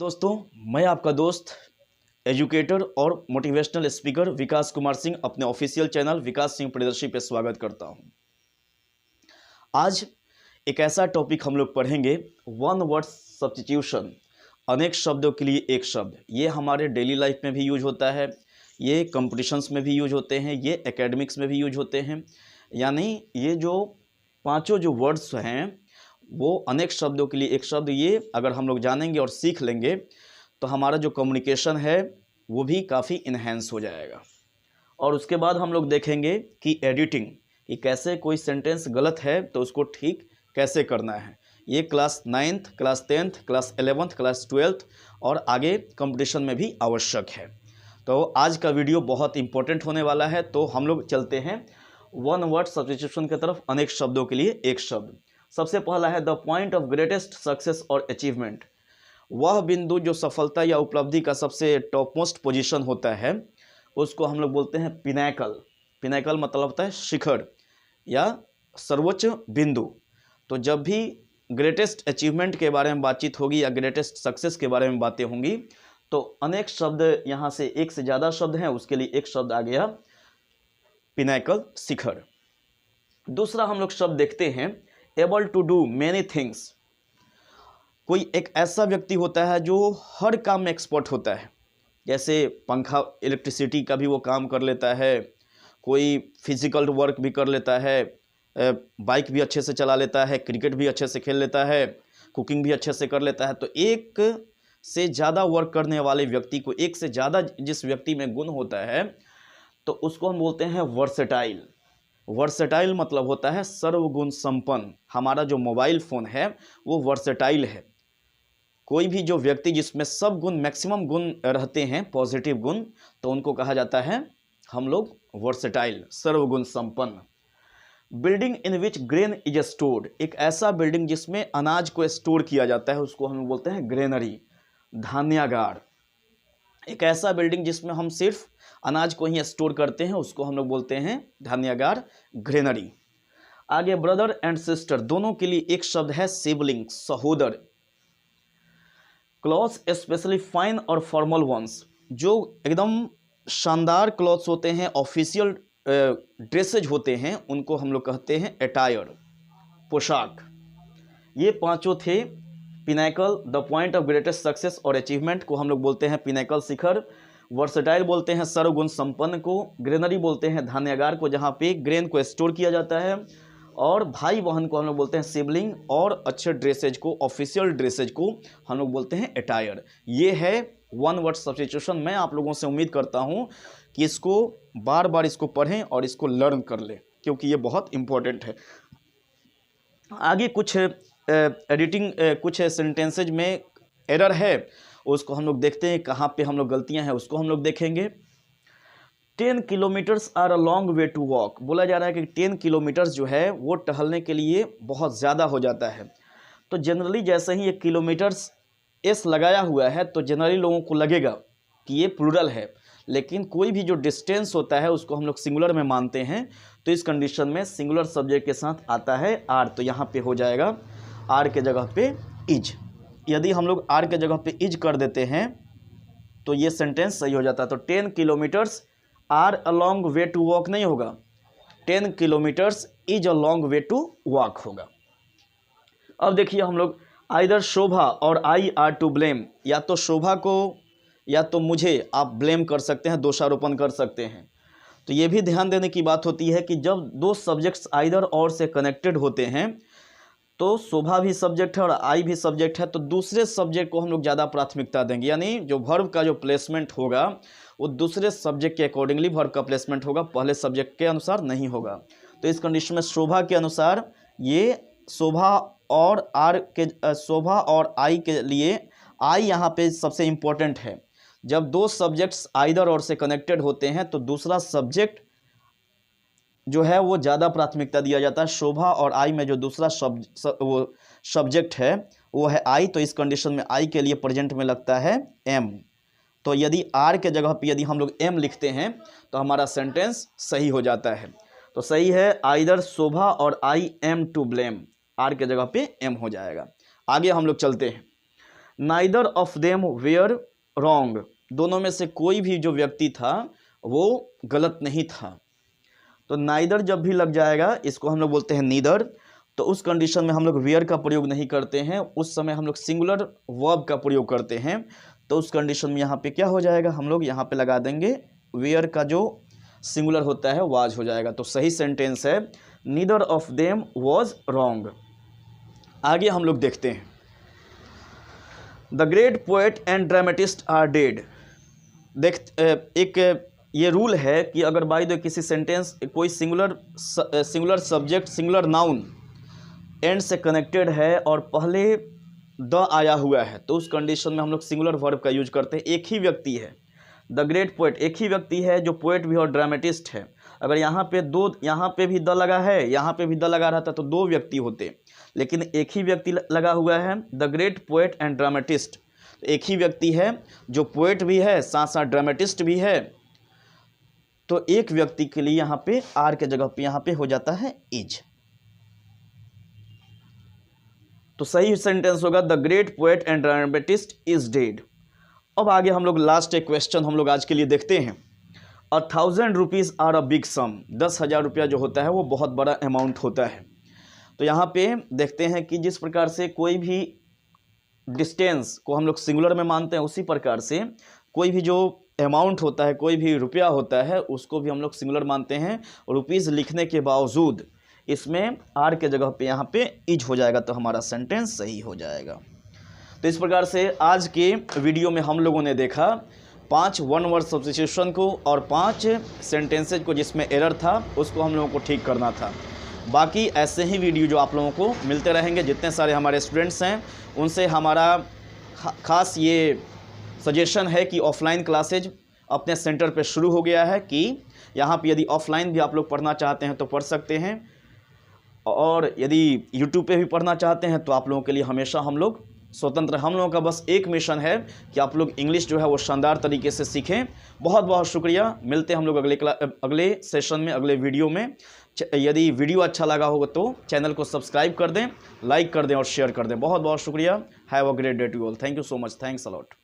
दोस्तों, मैं आपका दोस्त एजुकेटर और मोटिवेशनल स्पीकर विकास कुमार सिंह अपने ऑफिशियल चैनल विकास सिंह प्रियदर्शी पे स्वागत करता हूं। आज एक ऐसा टॉपिक हम लोग पढ़ेंगे, वन वर्ड सब्स्टिट्यूशन। अनेक शब्दों के लिए एक शब्द। ये हमारे डेली लाइफ में भी यूज होता है, ये कंपटीशंस में भी यूज होते हैं, ये एकेडमिक्स में भी यूज होते हैं। यानी ये जो पांचों जो वर्ड्स हैं वो अनेक शब्दों के लिए एक शब्द। ये अगर हम लोग जानेंगे और सीख लेंगे तो हमारा जो कम्युनिकेशन है वो भी काफ़ी इन्हेंस हो जाएगा। और उसके बाद हम लोग देखेंगे कि एडिटिंग, कि कैसे कोई सेंटेंस गलत है तो उसको ठीक कैसे करना है। ये class 9th, class 10th, class 11th, class 12th और आगे कंपटीशन में भी आवश्यक है। तो आज का वीडियो बहुत इंपॉर्टेंट होने वाला है। तो हम लोग चलते हैं वन वर्ड सब्स्टिट्यूशन की तरफ, अनेक शब्दों के लिए एक शब्द। सबसे पहला है the point of greatest success और अचीवमेंट। वह बिंदु जो सफलता या उपलब्धि का सबसे टॉप मोस्ट पोजीशन होता है उसको हम लोग बोलते हैं पिनैकल। पिनैकल मतलब होता है शिखर या सर्वोच्च बिंदु। तो जब भी ग्रेटेस्ट अचीवमेंट के बारे में बातचीत होगी या ग्रेटेस्ट सक्सेस के बारे में बातें होंगी तो अनेक शब्द, यहाँ से एक से ज़्यादा शब्द हैं, उसके लिए एक शब्द आ गया पिनैकल, शिखर। दूसरा हम लोग शब्द देखते हैं able to do many things. कोई एक ऐसा व्यक्ति होता है जो हर काम में एक्सपर्ट होता है, जैसे पंखा, इलेक्ट्रिसिटी का भी वो काम कर लेता है, कोई फिजिकल वर्क भी कर लेता है, बाइक भी अच्छे से चला लेता है, क्रिकेट भी अच्छे से खेल लेता है, कुकिंग भी अच्छे से कर लेता है। तो एक से ज़्यादा वर्क करने वाले व्यक्ति को, एक से ज़्यादा जिस व्यक्ति में गुण होता है तो उसको हम बोलते हैं वर्सेटाइल। वर्सेटाइल मतलब होता है सर्वगुण संपन्न। हमारा जो मोबाइल फ़ोन है वो वर्सेटाइल है। कोई भी जो व्यक्ति जिसमें सब गुण, मैक्सिमम गुण रहते हैं, पॉजिटिव गुण, तो उनको कहा जाता है हम लोग वर्सेटाइल, सर्वगुण संपन्न। Building in which grain is stored. एक ऐसा बिल्डिंग जिसमें अनाज को स्टोर किया जाता है उसको हम बोलते हैं ग्रेनरी, धान्यागार। एक ऐसा बिल्डिंग जिसमें हम सिर्फ अनाज को ही स्टोर करते हैं उसको हम लोग बोलते हैं धान्यागार, ग्रेनरी। आगे ब्रदर एंड सिस्टर, दोनों के लिए एक शब्द है सिबलिंग, सहोदर। क्लॉथ्स स्पेशली फाइन और फॉर्मल वंस, जो एकदम शानदार क्लॉथ्स होते हैं, ऑफिशियल ड्रेसेज होते हैं, उनको हम लोग कहते हैं अटायर, पोशाक। ये पांचों थे pinnacle, the point of greatest success और अचीवमेंट को हम लोग बोलते हैं पिनैकल, शिखर। वर्सेटाइल बोलते हैं सर्वगुण संपन्न को। ग्रेनरी बोलते हैं धान्यागार को जहाँ पे ग्रेन को स्टोर किया जाता है। और भाई बहन को हम लोग बोलते हैं सिबलिंग। और अच्छे ड्रेसेज को, ऑफिशियल ड्रेसेज को हम लोग बोलते हैं अटायर। ये है वन वर्ड सब्स्टिट्यूशन। मैं आप लोगों से उम्मीद करता हूँ कि इसको बार बार इसको पढ़ें और इसको लर्न कर लें, क्योंकि ये बहुत इम्पोर्टेंट है। आगे कुछ एडिटिंग, कुछ सेंटेंसेज में एरर है, उसको हम लोग देखते हैं, कहाँ पे हम लोग गलतियां हैं उसको हम लोग देखेंगे। 10 kilometres are a long way to walk. बोला जा रहा है कि 10 किलोमीटर्स जो है वो टहलने के लिए बहुत ज़्यादा हो जाता है। तो जनरली जैसे ही 1 किलोमीटर्स एस लगाया हुआ है तो जनरली लोगों को लगेगा कि ये प्लूरल है, लेकिन कोई भी जो डिस्टेंस होता है उसको हम लोग सिंगुलर में मानते हैं। तो इस कंडीशन में सिंगुलर सब्जेक्ट के साथ आता है आर, तो यहाँ पे हो जाएगा आर के जगह पे इज। यदि हम लोग आर के जगह पे इज कर देते हैं तो ये सेंटेंस सही हो जाता है। तो 10 kilometres are a long way to walk नहीं होगा, 10 kilometres is a long way to walk होगा। अब देखिए हम लोग आइदर शोभा और आई आर टू ब्लेम। या तो शोभा को या तो मुझे आप ब्लेम कर सकते हैं, दोषारोपण कर सकते हैं। तो ये भी ध्यान देने की बात होती है कि जब दो सब्जेक्ट्स आइदर और से कनेक्टेड होते हैं तो शोभा भी सब्जेक्ट है और आई भी सब्जेक्ट है, तो दूसरे सब्जेक्ट को हम लोग ज़्यादा प्राथमिकता देंगे। यानी जो वर्ब का जो प्लेसमेंट होगा वो दूसरे सब्जेक्ट के अकॉर्डिंगली वर्ब का प्लेसमेंट होगा, पहले सब्जेक्ट के अनुसार नहीं होगा। तो इस कंडीशन में शोभा के अनुसार ये शोभा और आर के, शोभा और आई के लिए आई यहाँ पे सबसे इम्पोर्टेंट है। जब दो सब्जेक्ट्स आइदर और से कनेक्टेड होते हैं तो दूसरा सब्जेक्ट जो है वो ज़्यादा प्राथमिकता दिया जाता है। शोभा और आई में जो दूसरा वो सब्जेक्ट है वो है आई, तो इस कंडीशन में आई के लिए प्रेजेंट में लगता है एम। तो यदि आर के जगह पे यदि हम लोग एम लिखते हैं तो हमारा सेंटेंस सही हो जाता है। तो सही है आइदर शोभा और I am to blame, or के जगह पे एम हो जाएगा। आगे हम लोग चलते हैं। Neither of them were wrong, दोनों में से कोई भी जो व्यक्ति था वो गलत नहीं था। तो नाइदर जब भी लग जाएगा, इसको हम लोग बोलते हैं नीदर, तो उस कंडीशन में हम लोग वेयर का प्रयोग नहीं करते हैं, उस समय हम लोग सिंगुलर वर्ब का प्रयोग करते हैं। तो उस कंडीशन में यहाँ पे क्या हो जाएगा, हम लोग यहाँ पे लगा देंगे वेयर का जो सिंगुलर होता है वाज हो जाएगा। तो सही सेंटेंस है neither of them was wrong. आगे हम लोग देखते हैं, the great poet and dramatist are dead. एक ये रूल है कि अगर बाय द किसी सेंटेंस कोई singular subject singular noun and से कनेक्टेड है और पहले द आया हुआ है, तो उस कंडीशन में हम लोग सिंगुलर वर्ब का यूज करते हैं। एक ही व्यक्ति है, द ग्रेट पोएट एक ही व्यक्ति है जो पोएट भी और ड्रामेटिस्ट है। अगर यहाँ पे भी द लगा है, यहाँ पे भी द लगा रहता तो दो व्यक्ति होते, लेकिन एक ही व्यक्ति लगा हुआ है, the great poet and dramatist. एक ही व्यक्ति है जो पोएट भी है साथ साथ ड्रामेटिस्ट भी है, तो एक व्यक्ति के लिए यहाँ पे आर के जगह पे यहाँ पे हो जाता है इज। तो सही सेंटेंस होगा the great poet and dramatist is dead. अब आगे हम लोग लास्ट एक क्वेश्चन हम लोग आज के लिए देखते हैं। 1000 रुपीज़ आर अ बिग सम, 10,000 रुपया जो होता है वो बहुत बड़ा अमाउंट होता है। तो यहाँ पे देखते हैं कि जिस प्रकार से कोई भी डिस्टेंस को हम लोग सिंगुलर में मानते हैं, उसी प्रकार से कोई भी जो अमाउंट होता है, कोई भी रुपया होता है, उसको भी हम लोग सिंगुलर मानते हैं। रुपीज़ लिखने के बावजूद इसमें आर के जगह पे यहाँ पे इज हो जाएगा, तो हमारा सेंटेंस सही हो जाएगा। तो इस प्रकार से आज के वीडियो में हम लोगों ने देखा 5 वन वर्ड सब्स्टिट्यूशन को और 5 सेंटेंसेज को जिसमें एरर था उसको हम लोगों को ठीक करना था। बाकी ऐसे ही वीडियो जो आप लोगों को मिलते रहेंगे, जितने सारे हमारे स्टूडेंट्स हैं उनसे हमारा खास ये सजेशन है कि ऑफलाइन क्लासेज अपने सेंटर पे शुरू हो गया है, कि यहाँ पे यदि ऑफलाइन भी आप लोग पढ़ना चाहते हैं तो पढ़ सकते हैं, और यदि यूट्यूब पे भी पढ़ना चाहते हैं तो आप लोगों के लिए हमेशा हम लोग स्वतंत्र। हम लोगों का बस एक मिशन है कि आप लोग इंग्लिश जो है वो शानदार तरीके से सीखें। बहुत बहुत शुक्रिया, मिलते हैं हम लोग अगले सेशन में, अगले वीडियो में। यदि वीडियो अच्छा लगा होगा तो चैनल को सब्सक्राइब कर दें, लाइक कर दें और शेयर कर दें। बहुत बहुत शुक्रिया। Have a great day to all. Thank you so much. Thanks a lot.